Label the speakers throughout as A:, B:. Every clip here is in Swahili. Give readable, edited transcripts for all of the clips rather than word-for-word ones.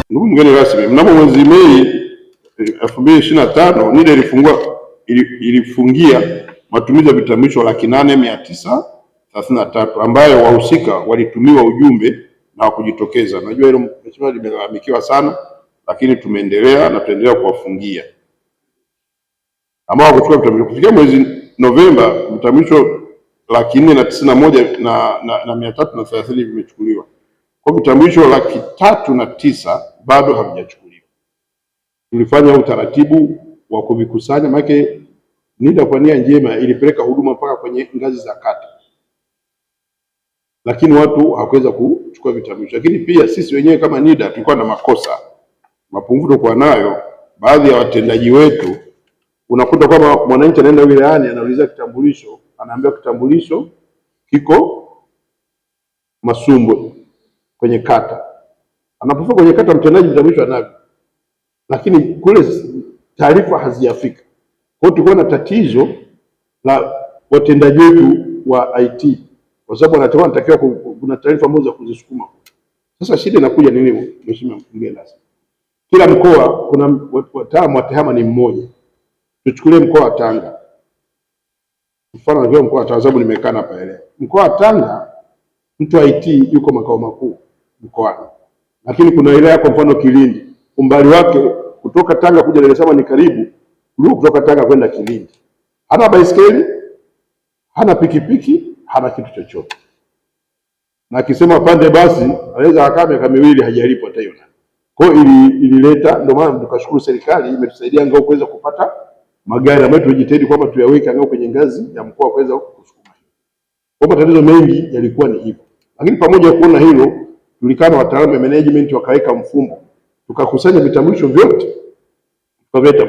A: Ndugu mgeni rasmi, mnamo mwezi Mei 2025 NIDA ilifungia matumizi ya vitambulisho 8,933 ambayo wahusika walitumiwa ujumbe na wakujitokeza. Najua hilo mheshimiwa limelalamikiwa sana, lakini tumeendelea na tutaendelea kuwafungia ambao hawakuchukua vitambulisho. Kufikia mwezi Novemba vitambulisho 491,330 vimechukuliwa. Kwa vitambulisho 309,000 bado havijachukuliwa. Tulifanya utaratibu wa kuvikusanya, maana NIDA kwa nia njema ilipeleka huduma mpaka kwenye ngazi za kata, lakini watu hawakuweza kuchukua vitambulisho. Lakini pia sisi wenyewe kama NIDA tulikuwa na mapungufu tulikuwa nayo. Baadhi ya watendaji wetu, unakuta kwamba mwananchi anaenda wilayani anauliza kitambulisho, anaambiwa kitambulisho kiko Masumbwe kwenye kata. Anapofika kwenye kata mtendaji vitambulisho anavyo, lakini kule taarifa hazijafika. Kwa hiyo tulikuwa na tatizo la watendaji wetu wa IT, kwa sababu anatakiwa kuna taarifa ambazo za kuzisukuma. Sasa shida inakuja nini, mheshimiwa mgeni rasmi? Kila mkoa kuna wataalamu wa TEHAMA ni mmoja. Tuchukulie mkoa wa Tanga. Mfano na mkoa wa Tanga, sababu nimekaa hapa leo. Mkoa wa Tanga mtu wa IT yuko makao makuu mkoani. Lakini kuna wilaya kwa mfano Kilindi, umbali wake kutoka Tanga kuja Dar es Salaam ni karibu kuliko kutoka Tanga kwenda Kilindi. Hana baiskeli, hana pikipiki, hana kitu chochote. Na akisema pande basi anaweza akaa miaka miwili hajalipo hata hiyo. Kwa hiyo ilileta, ndio maana tukashukuru serikali imetusaidia ngao kuweza kupata magari ambayo tunajitahidi kwamba tuyaweke ngao kwenye ngazi ya mkoa kuweza kusukuma. Kwa matatizo mengi yalikuwa ni hivyo. Lakini pamoja kuona hilo, tulikana wataalamu wa management wakaweka mfumo. Tukakusanya vitambulisho vyote tukavileta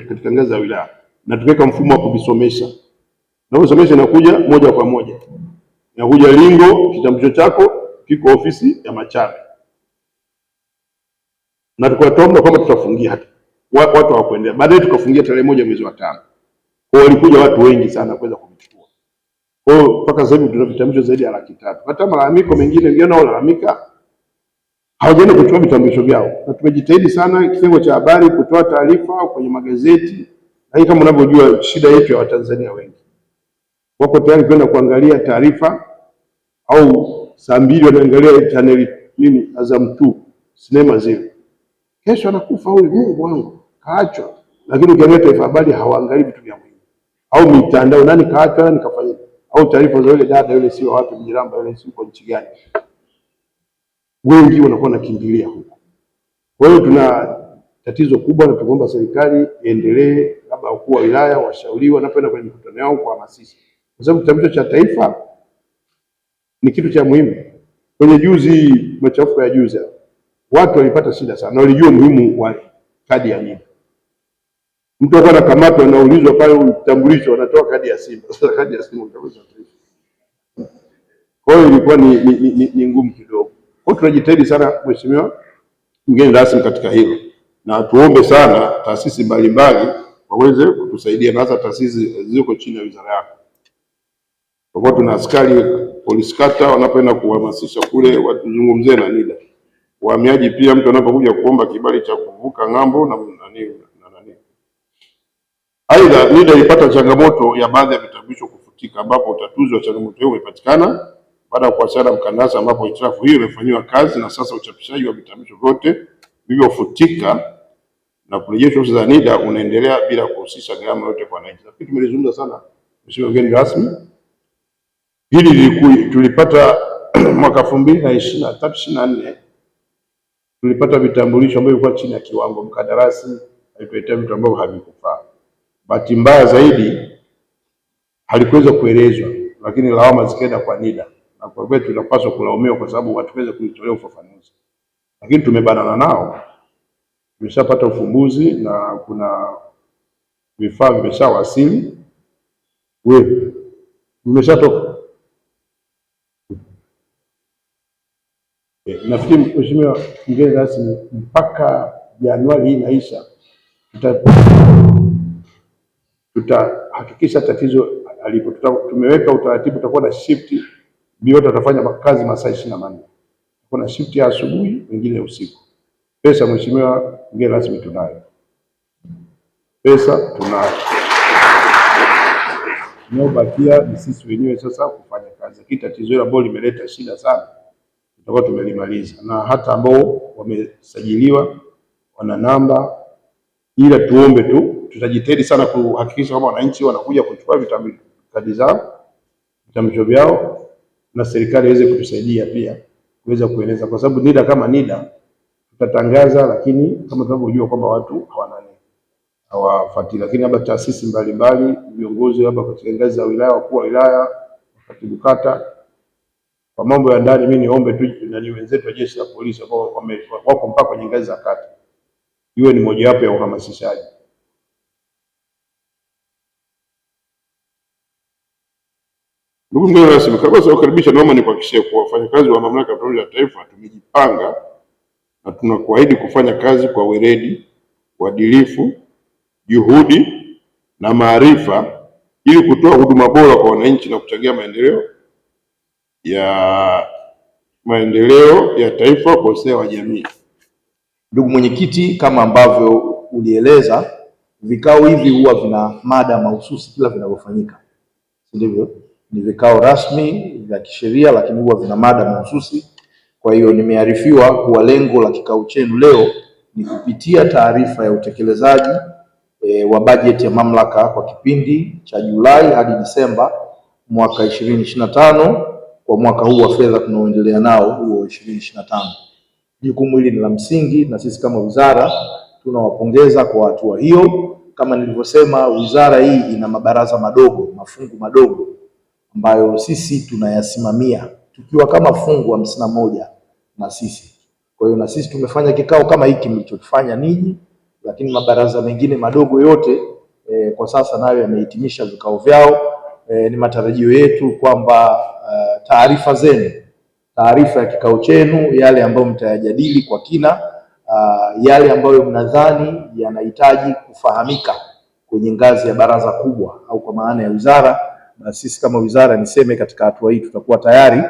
A: katika ngazi ya wilaya na tukaweka mfumo wa kuvisomesha. Na kusomesha inakuja moja kwa moja. Inakuja Lingo, kitambulisho chako kiko ofisi ya Machame. Na tukatoa kwamba tutafungia hata watu hawakuendelea. Baadaye tukafungia tarehe 1 mwezi wa 5. Kwa hiyo walikuja watu wengi sana kuweza kuvichukua. Kwa hiyo mpaka sasa hivi tuna vitambulisho zaidi ya 300,000. Hata malalamiko mengine wengine walalamika hawajaenda kuchukua vitambulisho vyao. Na tumejitahidi sana kitengo cha habari kutoa taarifa kwenye magazeti. Na kama unavyojua shida yetu ya Watanzania wengi wako tayari kwenda kuangalia taarifa, au saa 2 wanaangalia channel Azam 2 sinema zile. Kesho anakufa huyu, Mungu wangu kaachwa. Lakini ukiangalia taifa habari hawaangalii vitu vya muhimu, au mitandao, nani kaachwa, nani kafanya, au taarifa za yule dada yule sio wapi Mjiramba yule sio kwa nchi gani. Wengi wanakuwa nakimbilia huko. Kwa hiyo tuna tatizo kubwa, na tunaomba serikali iendelee, labda wakuu wa wilaya washauriwa wanapenda kwenye mikutano yao kuhamasisha, kwa sababu kitambulisho cha taifa ni kitu cha muhimu. Kwenye juzi machafuko ya juzi watu walipata shida sana, na walijua muhimu wa kadi ya NIDA. Mtu akawa anakamatwa anaulizwa pale utambulisho, anatoa kadi ya simu. Sasa kadi ya simu utambulisho. Kwa hiyo ilikuwa ni ngumu kidogo. Kwa hiyo tunajitahidi sana mheshimiwa mgeni rasmi katika hilo, na tuombe sana taasisi mbalimbali waweze kutusaidia, na hasa taasisi ziko chini ya wizara yako. Kwa hiyo tuna askari polisi kata wanapenda kuhamasisha kule watuzungumzie na NIDA. Wahamiaji pia, mtu anapokuja kuomba kibali cha kuvuka ng'ambo na nani. Aidha, NIDA ilipata changamoto ya baadhi ya vitambulisho kufutika, ambapo utatuzi wa changamoto hiyo umepatikana baada ya kuwasiliana mkandarasi, ambapo hitilafu hiyo imefanywa kazi na sasa uchapishaji wa vitambulisho vyote vilivyofutika na kurejeshwa ofisi za NIDA unaendelea bila kuhusisha gharama yote kwa wananchi. Lakini tumelizungumza sana mheshimiwa mgeni rasmi. Hili tulipata mwaka 2023-24 tulipata vitambulisho ambavyo vilikuwa chini ya kiwango, mkandarasi alituletea vitu ambavyo havikufaa. Bahati mbaya zaidi halikuweza kuelezwa, lakini lawama zikaenda kwa NIDA, na kwa kweli tunapaswa kulaumiwa kwa sababu hatuweza kulitolea ufafanuzi. Lakini tumebanana nao, tumeshapata ufumbuzi na kuna vifaa vimeshawasili. Wewe vimeshatoka. Nafikiri mheshimiwa mgeni rasmi, mpaka Januari hii inaisha tutahakikisha tatizo alipo. Tumeweka utaratibu, tutakuwa na shift, wote watafanya kazi masaa 24. kuna shift ya asubuhi, wengine usiku. Pesa mheshimiwa mgeni rasmi tunayo, pesa tunayo, tunaobakia ni sisi wenyewe sasa kufanya kazi. Lakini tatizo hilo ambalo limeleta shida sana tutakuwa tumelimaliza, na hata ambao wamesajiliwa wana namba, ila tuombe tu, tutajitahidi sana kuhakikisha kwamba wananchi wanakuja kuchukua kadi zao, vitambulisho vyao, na serikali iweze kutusaidia pia kuweza kueleza, kwa sababu NIDA kama NIDA tutatangaza, lakini kama tunavyojua kwamba watu hawafuatili. Lakini labda taasisi mbalimbali, viongozi labda katika ngazi za wilaya, wakuu wa wilaya, katibu kata, kwa mambo ya ndani, mimi niombe tu na wenzetu wa jeshi la polisi ambao wako mpaka kwenye ngazi za kata, iwe ni mojawapo ya uhamasishaji. Ndugu mgeni rasmi, kabla ya kukaribisha, naomba nikuhakikishie kuwa wafanyakazi wa Mamlaka ya Petroli ya Taifa tumejipanga na tunakuahidi kufanya kazi kwa weledi, uadilifu, juhudi na maarifa ili kutoa huduma bora kwa wananchi na kuchangia maendeleo ya taifa kwa ustawi wa jamii.
B: Ndugu mwenyekiti, kama ambavyo ulieleza, vikao hivi huwa vina mada mahususi kila vinavyofanyika, ndivyo? Ni vikao rasmi vya kisheria, lakini huwa vina mada mahususi. Kwa hiyo nimearifiwa kuwa lengo la kikao chenu leo ni kupitia taarifa ya utekelezaji wa bajeti ya mamlaka kwa kipindi cha Julai hadi Disemba mwaka 2025 kwa mwaka huu wa fedha tunaoendelea nao huo 2025. Jukumu hili ni la msingi na sisi kama wizara tunawapongeza kwa hatua hiyo. Kama nilivyosema, wizara hii ina mabaraza madogo, mafungu madogo ambayo sisi tunayasimamia tukiwa kama fungu 51 na sisi. Kwa hiyo na sisi tumefanya kikao kama hiki mlichofanya ninyi, lakini mabaraza mengine madogo yote kwa sasa nayo yamehitimisha vikao vyao. Ni matarajio yetu kwamba taarifa zenu, taarifa ya kikao chenu, yale ambayo mtayajadili kwa kina, yale ambayo mnadhani yanahitaji kufahamika kwenye ngazi ya baraza kubwa au kwa maana ya wizara, na sisi kama wizara niseme katika hatua hii tutakuwa tayari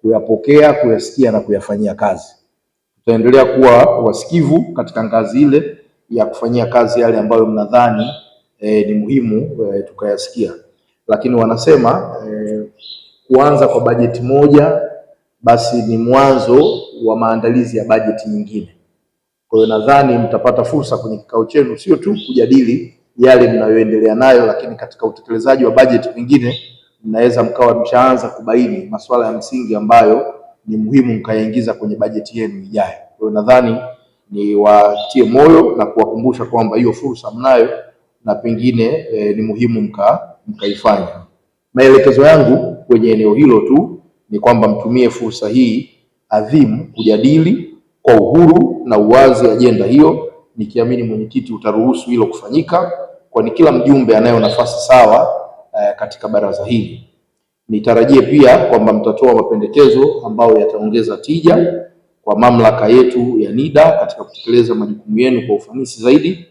B: kuyapokea, kuyasikia na kuyafanyia kazi. Tutaendelea kuwa wasikivu katika ngazi ile ya kufanyia kazi yale ambayo mnadhani ni muhimu tukayasikia. Lakini wanasema kuanza kwa bajeti moja basi ni mwanzo wa maandalizi ya bajeti nyingine. Kwa hiyo nadhani mtapata fursa kwenye kikao chenu sio tu kujadili yale mnayoendelea nayo, lakini katika utekelezaji wa bajeti nyingine mnaweza mkawa mshaanza kubaini masuala ya msingi ambayo ni muhimu mkayaingiza kwenye bajeti yenu ijayo. Kwa hiyo nadhani ni watie moyo na kuwakumbusha kwamba hiyo fursa mnayo na pengine ni muhimu mkaifanya. Maelekezo yangu kwenye eneo hilo tu ni kwamba mtumie fursa hii adhimu kujadili kwa uhuru na uwazi ajenda hiyo, nikiamini mwenyekiti utaruhusu hilo kufanyika, kwani kila mjumbe anayo nafasi sawa katika baraza hili. Nitarajie pia kwamba mtatoa mapendekezo ambayo yataongeza tija kwa mamlaka yetu ya NIDA katika kutekeleza majukumu yenu kwa ufanisi zaidi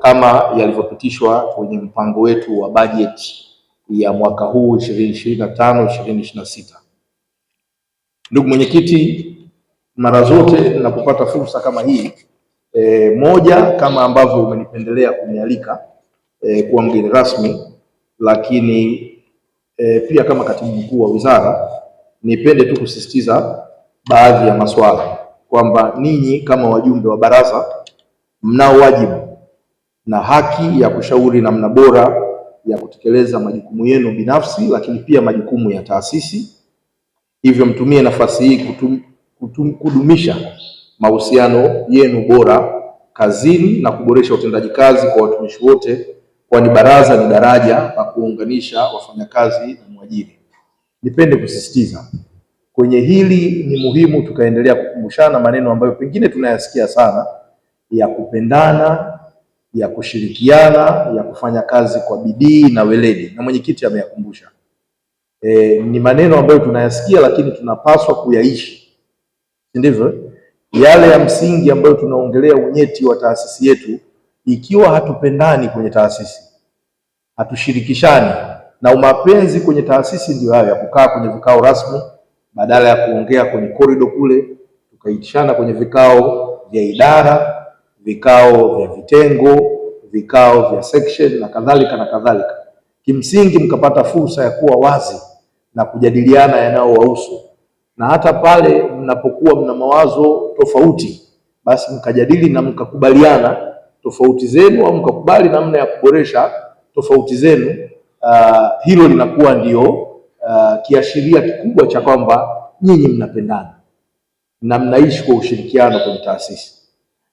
B: kama yalivyopitishwa kwenye mpango wetu wa bajeti ya mwaka huu 2025-2026. Ndugu mwenyekiti, mara zote ninapopata fursa kama hii moja, kama ambavyo umenipendelea kunialika kuwa mgeni rasmi, lakini pia kama katibu mkuu wa wizara, nipende tu kusisitiza baadhi ya masuala kwamba ninyi kama wajumbe wa baraza mnao wajibu na haki ya kushauri namna bora ya kutekeleza majukumu yenu binafsi, lakini pia majukumu ya taasisi. Hivyo mtumie nafasi hii kudumisha mahusiano yenu bora kazini na kuboresha utendaji kazi kwa watumishi wote, kwani baraza ni daraja la kuunganisha wafanyakazi na mwajiri. Nipende kusisitiza kwenye hili, ni muhimu tukaendelea kukumbushana maneno ambayo pengine tunayasikia sana, ya kupendana, ya kushirikiana, ya kufanya kazi kwa bidii na weledi, na mwenyekiti ameyakumbusha. Ni maneno ambayo tunayasikia lakini tunapaswa kuyaishi, ndivyo? Yale ya msingi ambayo tunaongelea unyeti wa taasisi yetu, ikiwa hatupendani kwenye taasisi, hatushirikishani, na umapenzi kwenye taasisi ndio hayo ya kukaa kwenye vikao rasmi badala ya kuongea kwenye korido kule, tukaitishana kwenye vikao vya idara, vikao vya vitengo, vikao vya section na kadhalika na kadhalika. Kimsingi mkapata fursa ya kuwa wazi na kujadiliana yanayowahusu, na hata pale mnapokuwa mna mawazo tofauti, basi mkajadili na mkakubaliana tofauti zenu, au mkakubali namna ya kuboresha tofauti zenu. Hilo linakuwa ndio kiashiria kikubwa cha kwamba nyinyi mnapendana na mnaishi kwa ushirikiano kwenye taasisi.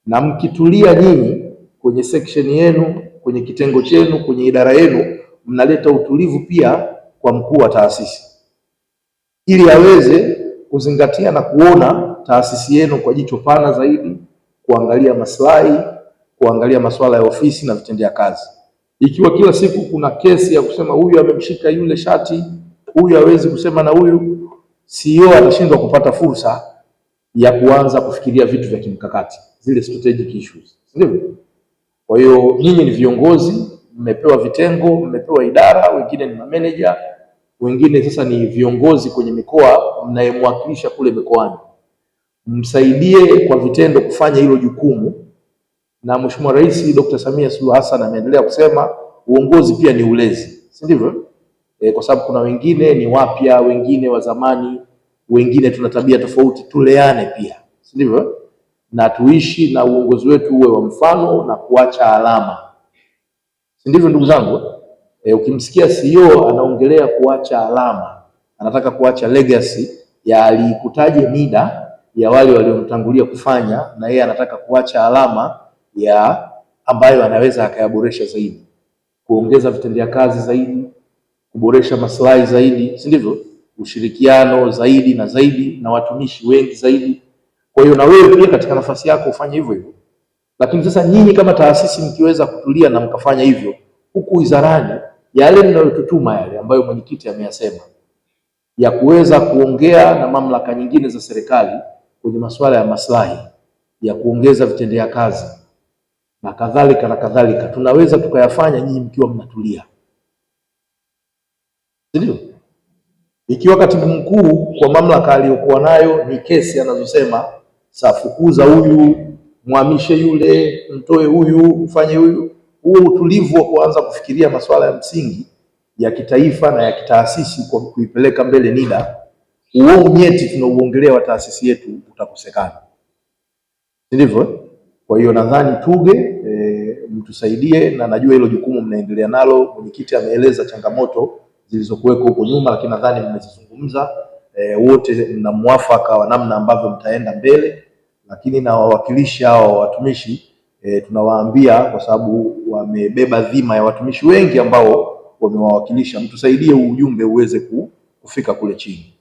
B: Na mkitulia nyinyi kwenye section yenu, kwenye kitengo chenu, kwenye idara yenu, mnaleta utulivu pia kwa mkuu wa taasisi, ili aweze kuzingatia na kuona taasisi yenu kwa jicho pana zaidi, kuangalia maslahi, kuangalia masuala ya ofisi na vitendea kazi. Ikiwa kila siku kuna kesi ya kusema huyu amemshika yule shati, huyu hawezi kusema na huyu, CEO atashindwa kupata fursa ya kuanza kufikiria vitu vya kimkakati, zile strategic issues, ndivyo? Kwa hiyo nyinyi ni viongozi, mmepewa vitengo, mmepewa idara, wengine ni manager, wengine sasa ni viongozi kwenye mikoa, mnayemwakilisha kule mikoani. Msaidie kwa vitendo kufanya hilo jukumu, na Mheshimiwa Rais Dr. Samia Suluhu Hassan ameendelea kusema uongozi pia ni ulezi, si ndivyo? Kwa sababu kuna wengine ni wapya, wengine wa zamani, wengine tuna tabia tofauti, tuleane pia, si ndivyo? Na tuishi na uongozi wetu uwe wa mfano na kuacha alama, si ndivyo ndugu zangu? Ukimsikia CEO anaongelea kuacha alama, anataka kuacha legacy ya alikutaje NIDA ya wale waliomtangulia kufanya, na yeye anataka kuacha alama ya ambayo anaweza akayaboresha zaidi, kuongeza vitendea kazi zaidi, kuboresha maslahi zaidi, si ndivyo? Ushirikiano zaidi na zaidi na watumishi wengi zaidi. Kwa hiyo na wewe pia katika nafasi yako ufanye hivyo hivyo. Lakini sasa nyinyi kama taasisi mkiweza kutulia na mkafanya hivyo, huku wizarani yale mnayotutuma yale ambayo mwenyekiti ameyasema, ya kuweza kuongea na mamlaka nyingine za serikali kwenye masuala ya maslahi, ya kuongeza vitendea kazi na kadhalika na kadhalika, tunaweza tukayafanya nyinyi mkiwa mnatulia, ndio? Ikiwa katibu mkuu kwa mamlaka aliyokuwa nayo ni kesi anazosema safukuza huyu, muhamishe yule, mtoe huyu, mfanye huyu, huo utulivu wa kuanza kufikiria masuala ya msingi ya kitaifa na ya kitaasisi kwa kuipeleka mbele NIDA, huo unyeti tunauongelea wa taasisi yetu utakosekana, ndivyo? Kwa hiyo nadhani tuge mtusaidie, na najua hilo jukumu mnaendelea nalo. Mwenyekiti ameeleza changamoto zilizokuweko huko nyuma, lakini nadhani mmezizungumza wote, mna mwafaka wa namna ambavyo mtaenda mbele. Lakini na wawakilishi hao watumishi tunawaambia, kwa sababu wamebeba dhima ya watumishi wengi ambao wamewawakilisha, mtusaidie ujumbe uweze kufika kule chini.